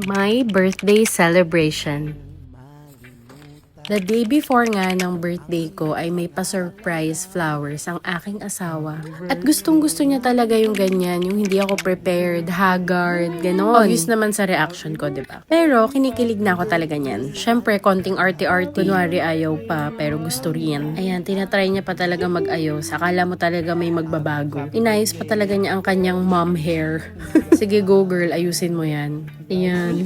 My birthday celebration. The day before nga ng birthday ko ay may pa-surprise flowers ang aking asawa. At gustong-gusto niya talaga yung ganyan, yung hindi ako prepared, haggard, ganon. Obvious naman sa reaction ko, diba? Pero kinikilig na ako talaga niyan. Syempre, konting arte-arte. Kunwari ayaw pa, pero gusto rin. Ayan, tinatry niya pa talaga mag-ayos. Akala mo talaga may magbabago. Inayos pa talaga niya ang kanyang mom hair. Sige, go girl, ayusin mo yan. Ayan,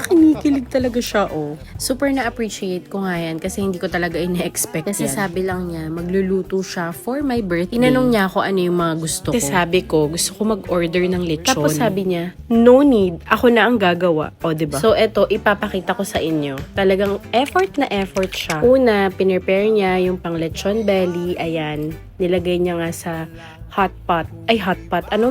kinikilig talaga siya, oh. Super na-appreciate ko nga yan kasi hindi ko talaga ina-expect kasi yan. Sabi lang niya, magluluto siya for my birthday. Tinanong niya ako ano yung mga gusto ko. Kasi sabi ko, gusto ko mag-order ng lechon. Tapos sabi niya, no need, ako na ang gagawa. O, diba? So, eto, ipapakita ko sa inyo. Talagang effort na effort siya. Una, pinrepare niya yung pang lechon belly. Ayan, nilagay niya nga sa hot pot.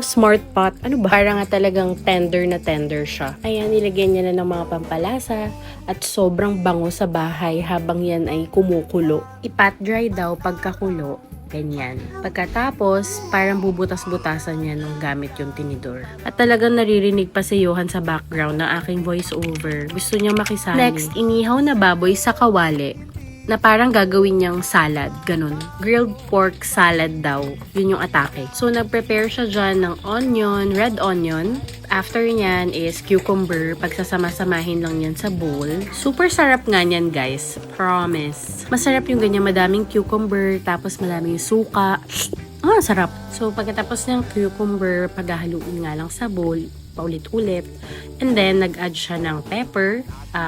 Smart pot. Ano ba? Para nga talagang tender na tender siya. Ayan, nilagyan niya na ng mga pampalasa at sobrang bango sa bahay habang yan ay kumukulo. I-pat dry daw pagkakulo. Ganyan. Pagkatapos, parang bubutas-butasan niya nung gamit yung tinidor. At talagang naririnig pa si Johan sa background ng aking voiceover. Gusto niya makisali. Next, inihaw na baboy sa kawali na parang gagawin niyang salad, ganun. Grilled pork salad daw, yun yung atake. So, nag-prepare siya dyan ng onion, red onion. After nyan is cucumber, pagsasama-samahin lang yan sa bowl. Super sarap nga nyan, guys. Promise. Masarap yung ganyan, madaming cucumber, tapos madaming suka. Sarap. So, pagkatapos ng cucumber, paghahaluin nga lang sa bowl, paulit-ulit. And then, nag-add siya ng pepper,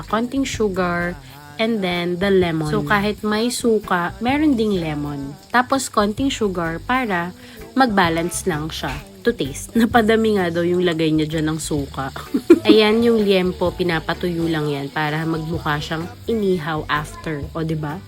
konting sugar, and then the lemon. So, kahit may suka, meron ding lemon. Tapos, konting sugar para mag-balance lang siya to taste. Napadami nga daw yung lagay niya dyan ng suka. Ayan yung liempo, pinapatuyo lang yan para magmukha siyang inihaw after. O, diba?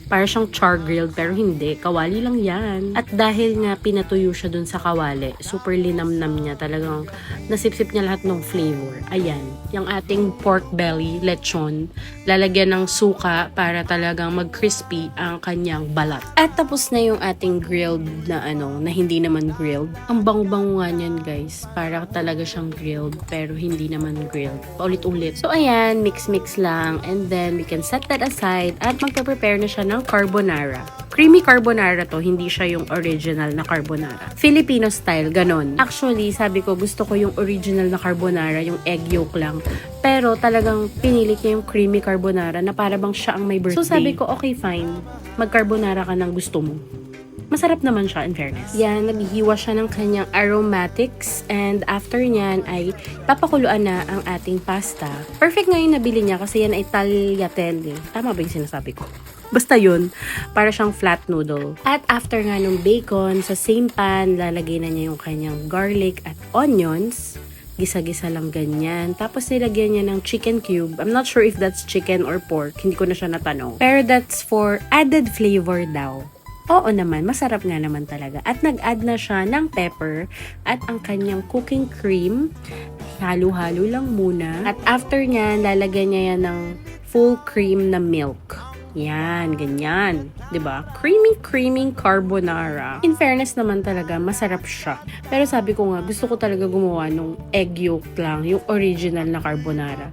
Para siyang char grilled pero hindi, kawali lang yan. At dahil nga pinatuyo siya dun sa kawali, super linamnam niya, talagang nasipsip niya lahat ng flavor. Ayan, yung ating pork belly, lechon, lalagyan ng suka para talagang mag-crispy ang kanyang balat. At tapos na yung ating grilled na na hindi naman grilled. Ang bango-bango nga niyan, guys. Para talaga siyang grilled pero hindi naman grilled. Paulit-ulit. So ayan, mix-mix lang and then we can set that aside at magpa-prepare na siya ng carbonara. Creamy carbonara to, hindi siya yung original na carbonara. Filipino style, ganon. Actually, sabi ko, gusto ko yung original na carbonara, yung egg yolk lang. Pero talagang pinilit niya yung creamy carbonara na para bang siya ang may birthday. So sabi ko, okay fine, mag-carbonara ka ng gusto mo. Masarap naman siya, in fairness. Yan, naghihiwa siya ng kanyang aromatics and after nyan ay papakuluan na ang ating pasta. Perfect nga yung nabili niya kasi yan ay tagliatelle. Tama ba yung sinasabi ko? Basta yun, para siyang flat noodle. At after nga nung bacon, sa same pan, lalagay na niya yung kanyang garlic at onions. Gisa-gisa lang ganyan. Tapos nilagyan niya ng chicken cube. I'm not sure if that's chicken or pork. Hindi ko na siya natanong. Pero that's for added flavor daw. Oo naman, masarap nga naman talaga. At nag-add na siya ng pepper at ang kanyang cooking cream. Halo-halo lang muna. At after niyan, lalagyan niya yan ng full cream na milk. Yan, ganyan. 'Di ba? Creamy carbonara. In fairness naman talaga, masarap siya. Pero sabi ko nga, gusto ko talaga gumawa nung egg yolk lang, yung original na carbonara.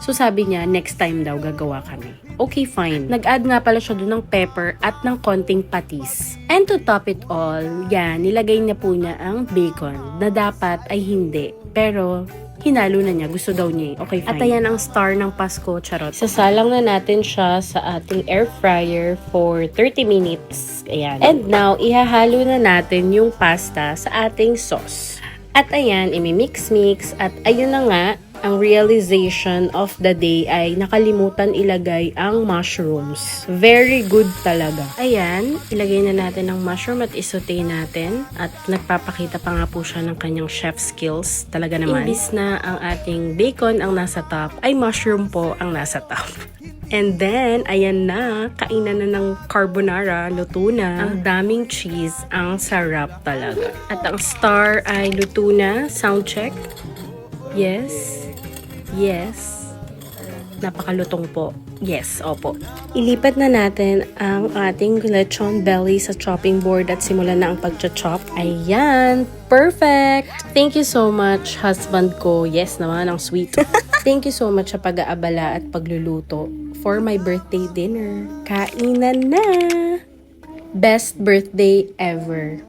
So sabi niya, next time daw gagawa kami. Okay, fine. Nag-add nga pala siya doon ng pepper at ng konting patis. And to top it all, yan, nilagay niya po niya ang bacon na dapat ay hindi. Pero hinalo na niya. Gusto daw niya. Okay, fine. At ayan ang star ng Pasko, charot. Sasalang na natin siya sa ating air fryer for 30 minutes. Ayan. And now, ihahalo na natin yung pasta sa ating sauce. At ayan, imi-mix-mix. At ayun na nga, ang realization of the day ay nakalimutan ilagay ang mushrooms. Very good talaga. Ayan, ilagay na natin ang mushroom at isote natin. At nagpapakita pa nga po siya ng kanyang chef skills. Talaga naman. Imbis na ang ating bacon ang nasa top, ay mushroom po ang nasa top. And then, ayan na, kainan na ng carbonara, luto na. Ang daming cheese, ang sarap talaga. At ang star ay luto na, sound check. Yes. Yes. Napakalutong po. Yes, opo. Ilipat na natin ang ating lechon belly sa chopping board at simulan na ang pagcha-chop. Ayan! Perfect! Thank you so much, husband ko. Yes naman, ang sweet. Thank you so much sa pag-aabala at pagluluto for my birthday dinner. Kainan na! Best birthday ever.